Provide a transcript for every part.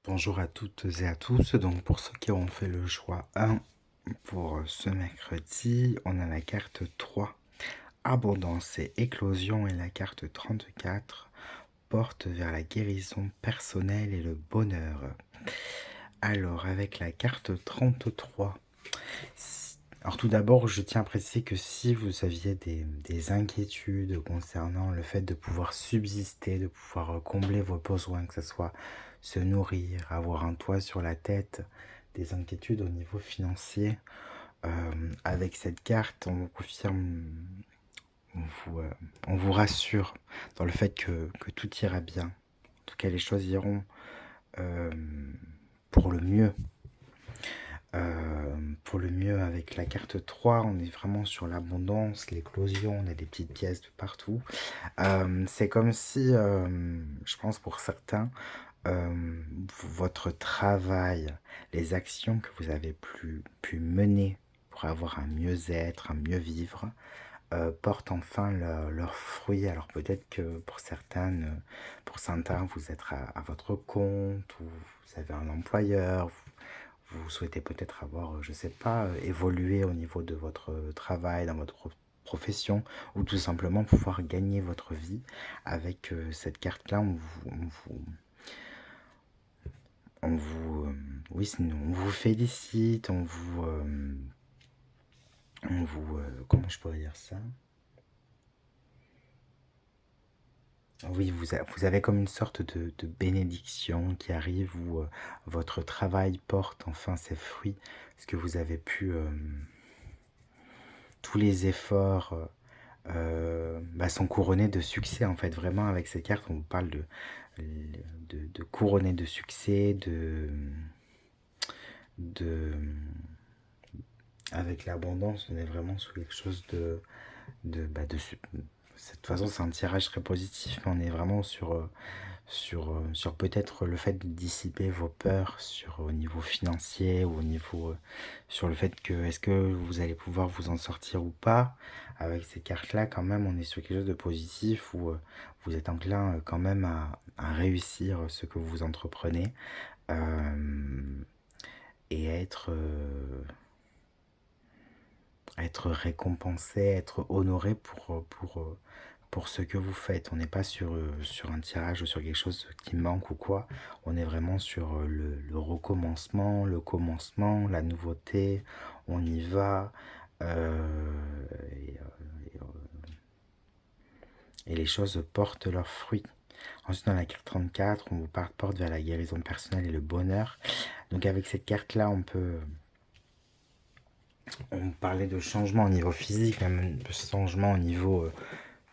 Bonjour à toutes et à tous. Donc pour ceux qui ont fait le choix 1 pour ce mercredi, on a la carte 3, abondance et éclosion, et la carte 34, porte vers la guérison personnelle et le bonheur. Alors avec la carte 33, alors tout d'abord je tiens à préciser que si vous aviez des inquiétudes concernant le fait de pouvoir subsister, de pouvoir combler vos besoins, que ce soit se nourrir, avoir un toit sur la tête, des inquiétudes au niveau financier, avec cette carte on vous confirme, on on vous rassure dans le fait que tout ira bien. En tout cas les choses iront euh, pour le mieux. Pour le mieux, avec la carte 3, on est vraiment sur l'abondance, l'éclosion, on a des petites pièces de partout. C'est comme si, je pense pour certains, votre travail, les actions que vous avez pu mener pour avoir un mieux-être, un mieux-vivre, portent enfin leurs fruits. Alors peut-être que pour certains, vous êtes à votre compte, ou vous avez un employeur, vous souhaitez peut-être avoir, je sais pas, évolué au niveau de votre travail, dans votre profession, ou tout simplement pouvoir gagner votre vie. Avec cette carte-là, on vous, oui, on vous félicite, comment je pourrais dire ça? Oui, vous avez comme une sorte de bénédiction qui arrive, où votre travail porte enfin ses fruits, parce que vous avez pu, tous les efforts sont couronnés de succès. En fait, vraiment, avec ces cartes, on vous parle de couronner de succès, de, avec l'abondance, on est vraiment sous quelque chose de toute façon, c'est un tirage très positif, mais on est vraiment sur peut-être le fait de dissiper vos peurs au niveau financier, ou au niveau sur le fait que est-ce que vous allez pouvoir vous en sortir ou pas. Avec ces cartes-là, quand même, on est sur quelque chose de positif, où vous êtes enclin quand même à réussir ce que vous entreprenez, et à être récompensé, être honoré pour ce que vous faites. On n'est pas sur un tirage ou sur quelque chose qui manque ou quoi. On est vraiment sur le recommencement, le commencement, la nouveauté. On y va. Et les choses portent leurs fruits. Ensuite, dans la carte 34, on vous porte vers la guérison personnelle et le bonheur. Donc avec cette carte-là, on parlait de changement au niveau physique, même de changement au niveau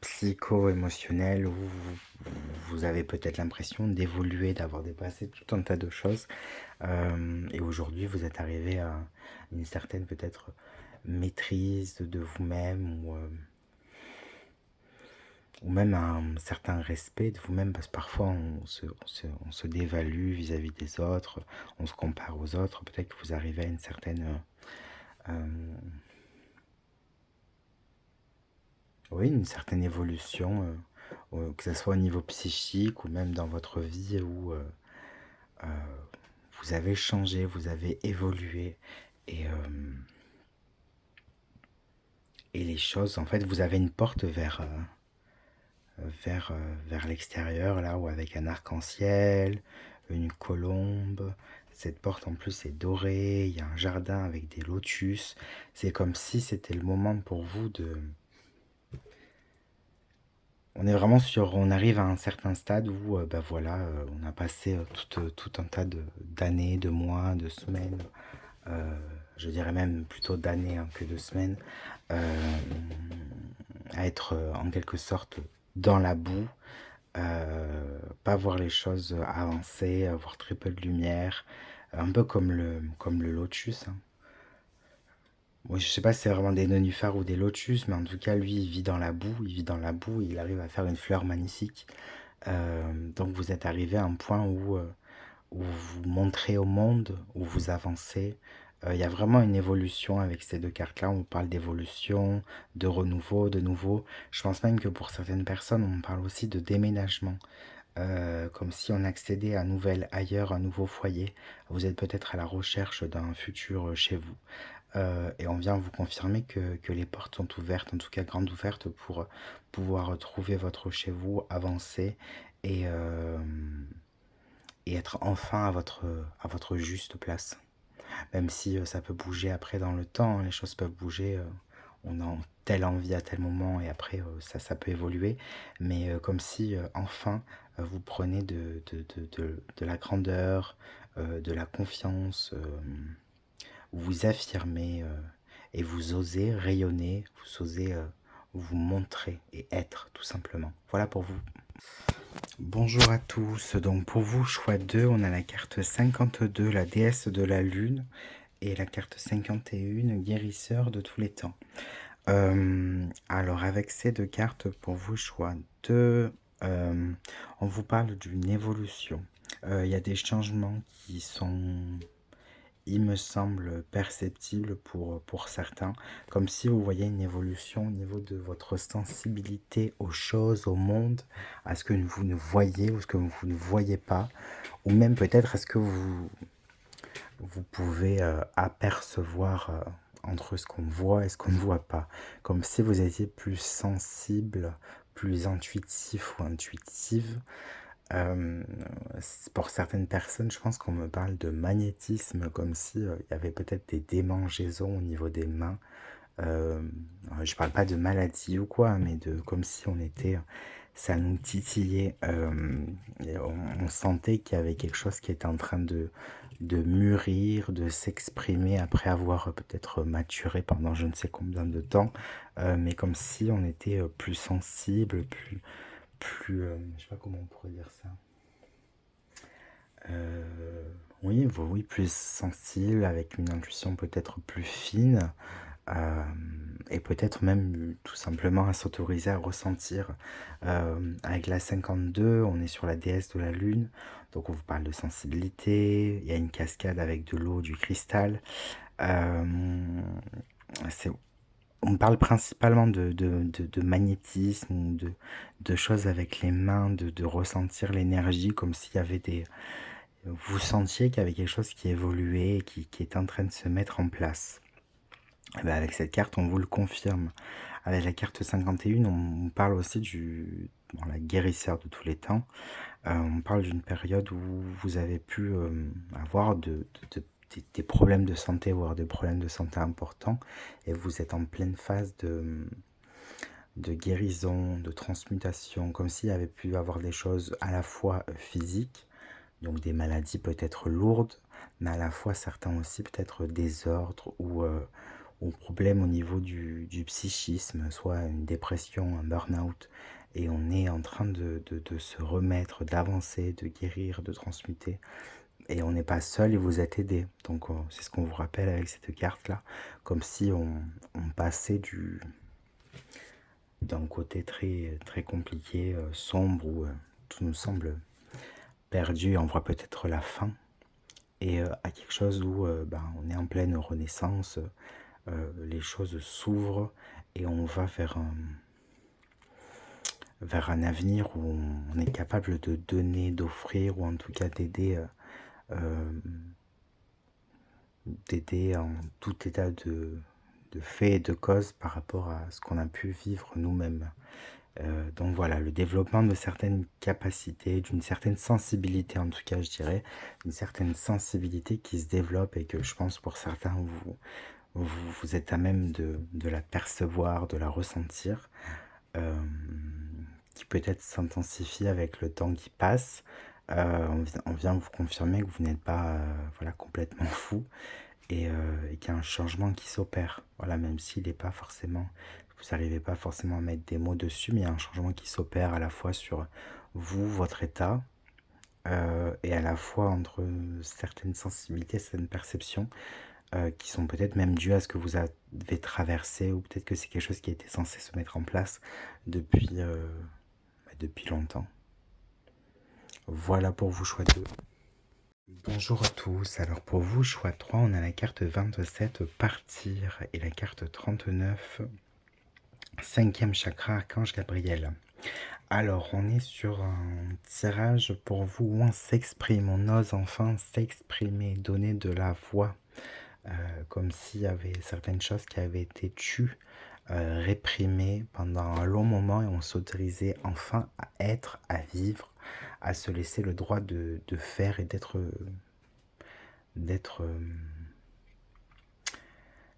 psycho-émotionnel, où vous avez peut-être l'impression d'évoluer, d'avoir dépassé tout un tas de choses. Et aujourd'hui, vous êtes arrivé à une certaine peut-être maîtrise de vous-même, ou même un certain respect de vous-même, parce que parfois on se dévalue vis-à-vis des autres, on se compare aux autres. Peut-être que vous arrivez à une certaine oui, une certaine évolution, que ce soit au niveau psychique ou même dans votre vie, où vous avez changé, vous avez évolué, et, euh, et les choses, en fait, vous avez une porte vers l'extérieur, là, où avec un arc-en-ciel, une colombe. Cette porte en plus est dorée, il y a un jardin avec des lotus. C'est comme si c'était le moment pour vous de... On est vraiment on arrive à un certain stade où, voilà, on a passé tout un tas d'années, de mois, de semaines, euh, je dirais même plutôt d'années, hein, que de semaines, euh, à être en quelque sorte dans la boue, pas voir les choses avancer, avoir très peu de lumière, un peu comme le lotus, hein. Moi, je sais pas si c'est vraiment des nénuphars ou des lotus, mais en tout cas, lui, il vit dans la boue, il vit dans la boue, il arrive à faire une fleur magnifique. Donc vous êtes arrivé à un point où vous montrez au monde, où vous avancez. Il y a vraiment une évolution avec ces deux cartes-là. On parle d'évolution, de renouveau, de nouveau. Je pense même que pour certaines personnes, on parle aussi de déménagement. comme si on accédait à un nouvel ailleurs, un nouveau foyer. Vous êtes peut-être à la recherche d'un futur chez vous. Et on vient vous confirmer que les portes sont ouvertes, en tout cas grandes ouvertes, pour pouvoir trouver votre chez vous, avancer et, et être enfin à votre juste place. Même si ça peut bouger après dans le temps, hein, les choses peuvent bouger. On a telle envie à tel moment et après ça peut évoluer. Mais comme si enfin vous prenez de la grandeur, de la confiance, vous affirmez et vous osez rayonner, vous osez vous montrer et être tout simplement. Voilà pour vous. Bonjour à tous, donc pour vous, choix 2, on a la carte 52, la déesse de la lune, et la carte 51, guérisseur de tous les temps. Alors avec ces deux cartes, pour vous, choix 2, on vous parle d'une évolution. Il y a des changements qui sont, il me semble, perceptibles pour certains, comme si vous voyez une évolution au niveau de votre sensibilité aux choses, au monde, à ce que vous ne voyez ou ce que vous ne voyez pas, ou même peut-être à ce que vous pouvez apercevoir entre ce qu'on voit et ce qu'on ne voit pas. Comme si vous étiez plus sensible, plus intuitif ou intuitive. Euh, pour certaines personnes, je pense qu'on me parle de magnétisme, comme si il y avait peut-être des démangeaisons au niveau des mains. Euh, je parle pas de maladie ou quoi, mais de comme si on était, ça nous titillait. Et on sentait qu'il y avait quelque chose qui était en train de mûrir, de s'exprimer après avoir peut-être maturé pendant je ne sais combien de temps, mais comme si on était plus sensible, je sais pas comment on pourrait dire ça. Oui, oui, plus sensible, avec une intuition peut-être plus fine, euh, et peut-être même tout simplement à s'autoriser à ressentir. Avec la 52, on est sur la déesse de la lune, donc on vous parle de sensibilité, il y a une cascade avec de l'eau, du cristal. Euh, c'est- on parle principalement de magnétisme, ou de choses avec les mains, de ressentir l'énergie comme s'il y avait des... Vous sentiez qu'il y avait quelque chose qui évoluait, et qui est en train de se mettre en place. Et ben avec cette carte, on vous le confirme. Avec la carte 51, on parle aussi bon, la guérisseur de tous les temps. On parle d'une période où vous avez pu avoir des problèmes de santé, voire des problèmes de santé importants, et vous êtes en pleine phase de guérison, de transmutation, comme s'il y avait pu avoir des choses à la fois physiques, donc des maladies peut-être lourdes, mais à la fois certains aussi peut-être désordres ou problèmes au niveau du psychisme, soit une dépression, un burn-out, et on est en train de se remettre, d'avancer, de guérir, de transmuter, et on n'est pas seul et vous êtes aidé. Donc c'est ce qu'on vous rappelle avec cette carte-là, comme si on passait d'un côté très, très compliqué, sombre, où tout nous semble perdu, on voit peut-être la fin, et à quelque chose où ben, on est en pleine renaissance, les choses s'ouvrent et on va vers un avenir où on est capable de donner, d'offrir, ou en tout cas euh, d'aider en tout état de fait et de cause par rapport à ce qu'on a pu vivre nous-mêmes. Donc voilà, le développement de certaines capacités, d'une certaine sensibilité en tout cas je dirais, une certaine sensibilité qui se développe et que je pense pour certains vous êtes à même de la percevoir, de la ressentir, euh, qui peut-être s'intensifie avec le temps qui passe. On vient vous confirmer que vous n'êtes pas voilà, complètement fou, et qu'il y a un changement qui s'opère. Voilà, même s'il n'est pas forcément, vous n'arrivez pas forcément à mettre des mots dessus, mais il y a un changement qui s'opère à la fois sur vous, votre état, et à la fois entre certaines sensibilités, certaines perceptions, qui sont peut-être même dues à ce que vous avez traversé, ou peut-être que c'est quelque chose qui a été censé se mettre en place depuis longtemps. Voilà pour vous, choix 2. Bonjour à tous, alors pour vous, choix 3, on a la carte 27, partir, et la carte 39, cinquième chakra, archange Gabriel. Alors, on est sur un tirage pour vous où on s'exprime, on ose enfin s'exprimer, donner de la voix, comme s'il y avait certaines choses qui avaient été tues, réprimées pendant un long moment et on s'autorisait enfin à être, à vivre, à se laisser le droit de faire et d'être,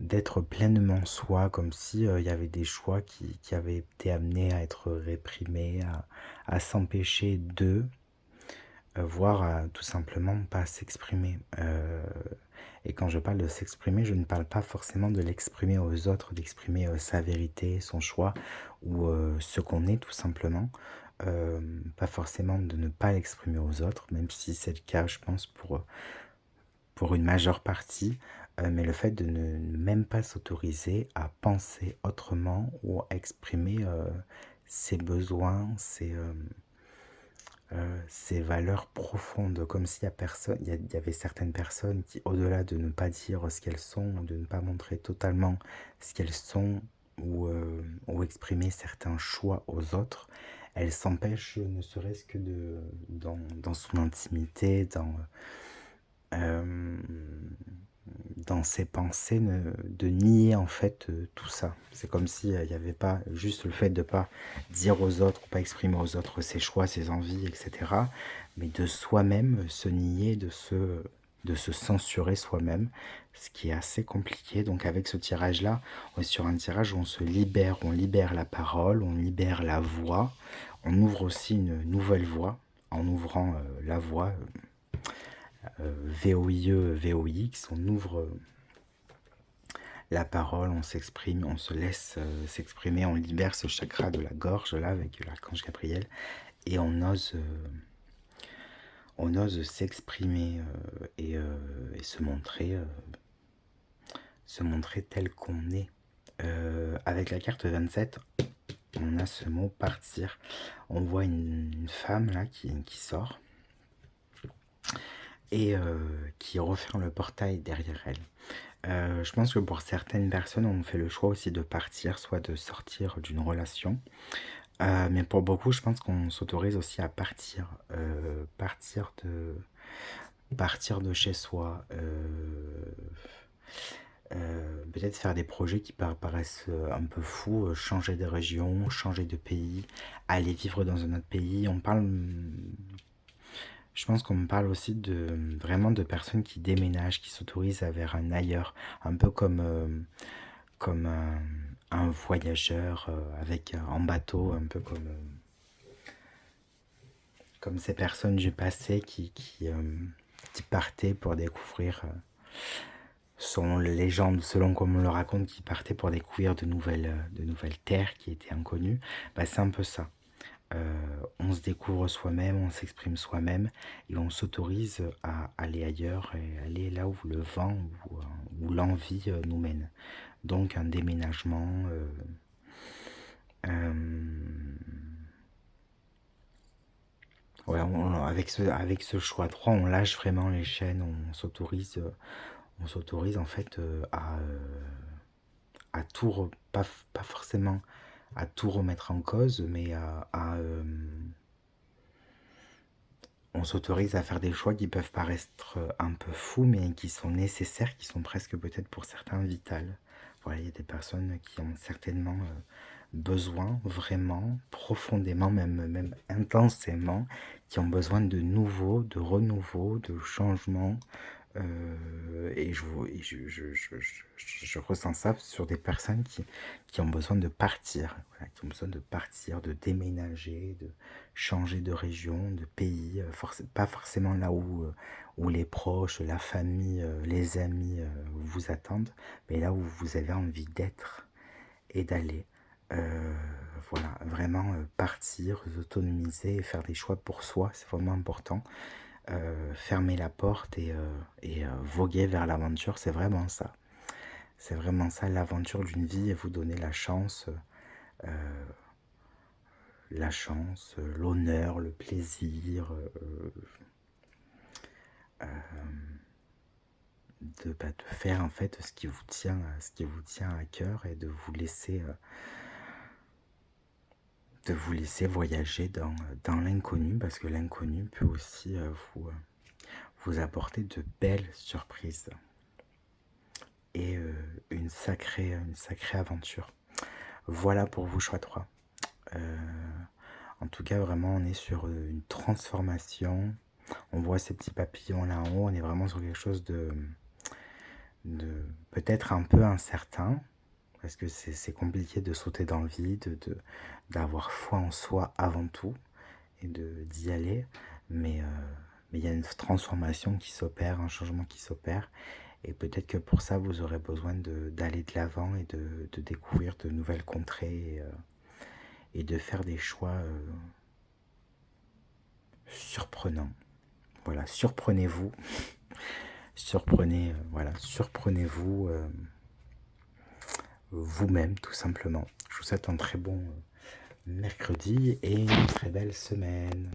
d'être pleinement soi, comme si il y avait des choix qui avaient été amenés à être réprimés, à s'empêcher de, voire à tout simplement pas s'exprimer. Et quand je parle de s'exprimer, je ne parle pas forcément de l'exprimer aux autres, d'exprimer sa vérité, son choix, ou ce qu'on est tout simplement. Pas forcément de ne pas l'exprimer aux autres, même si c'est le cas, je pense, pour une majeure partie, mais le fait de ne même pas s'autoriser à penser autrement ou à exprimer ses besoins, ses valeurs profondes, comme s'il y a personne, il y avait certaines personnes qui, au-delà de ne pas dire ce qu'elles sont, ou de ne pas montrer totalement ce qu'elles sont, ou exprimer certains choix aux autres, elles s'empêchent, ne serait-ce que dans son intimité, euh, dans ses pensées, de nier en fait tout ça. C'est comme s'il n'y avait pas juste le fait de ne pas dire aux autres, pas exprimer aux autres ses choix, ses envies, etc. Mais de soi-même se nier, de se censurer soi-même, ce qui est assez compliqué. Donc avec ce tirage-là, on est sur un tirage où on libère la parole, on libère la voix, on ouvre aussi une nouvelle voie en ouvrant la voix VOIE, VOX, on ouvre la parole, on s'exprime, on se laisse s'exprimer, on libère ce chakra de la gorge là avec l'archange Gabriel et on ose s'exprimer et se montrer tel qu'on est. Avec la carte 27, on a ce mot partir. On voit une femme là qui sort et qui referme le portail derrière elle. Je pense que pour certaines personnes, on fait le choix aussi de partir, soit de sortir d'une relation. Mais pour beaucoup, je pense qu'on s'autorise aussi à partir. Partir de chez soi. Peut-être faire des projets qui paraissent un peu fous, changer de région, changer de pays, aller vivre dans un autre pays. Je pense qu'on me parle aussi vraiment de personnes qui déménagent, qui s'autorisent à vers un ailleurs, un peu comme un voyageur en bateau, un peu comme ces personnes du passé qui partaient pour découvrir, selon les légendes, selon comme on le raconte, qui partaient pour découvrir de nouvelles terres qui étaient inconnues. Bah, c'est un peu ça. On se découvre soi-même, on s'exprime soi-même et on s'autorise à aller ailleurs et aller là où le vent ou l'envie nous mène. Donc un déménagement, ouais, avec ce choix 3, on lâche vraiment les chaînes, on s'autorise en fait à pas forcément à tout remettre en cause, mais on s'autorise à faire des choix qui peuvent paraître un peu fous, mais qui sont nécessaires, qui sont presque peut-être pour certains vitales. Voilà, il y a des personnes qui ont certainement besoin, vraiment, profondément, même intensément, qui ont besoin de nouveau, de renouveau, de changement. Je ressens ça sur des personnes qui ont besoin de partir, voilà, qui ont besoin de partir, de déménager, de changer de région, de pays, pas forcément là où les proches, la famille, les amis vous attendent, mais là où vous avez envie d'être et d'aller. Voilà, vraiment partir, s'autonomiser et faire des choix pour soi, c'est vraiment important. Fermer la porte et voguer vers l'aventure, c'est vraiment ça. C'est vraiment ça, l'aventure d'une vie et vous donner l'honneur, le plaisir de faire en fait ce qui vous tient à cœur et de vous laisser de vous laisser voyager dans l'inconnu, parce que l'inconnu peut aussi vous apporter de belles surprises et une sacrée aventure. Voilà pour vous, choix 3. En tout cas, vraiment, on est sur une transformation. On voit ces petits papillons là en haut, on est vraiment sur quelque chose de peut-être un peu incertain, parce que c'est compliqué de sauter dans le vide, d'avoir foi en soi avant tout, et d'y aller, mais il y a une transformation qui s'opère, un changement qui s'opère, et peut-être que pour ça, vous aurez besoin d'aller de l'avant et de découvrir de nouvelles contrées, et de faire des choix surprenants. Voilà, surprenez-vous. Surprenez-vous vous-même, tout simplement. Je vous souhaite un très bon mercredi et une très belle semaine.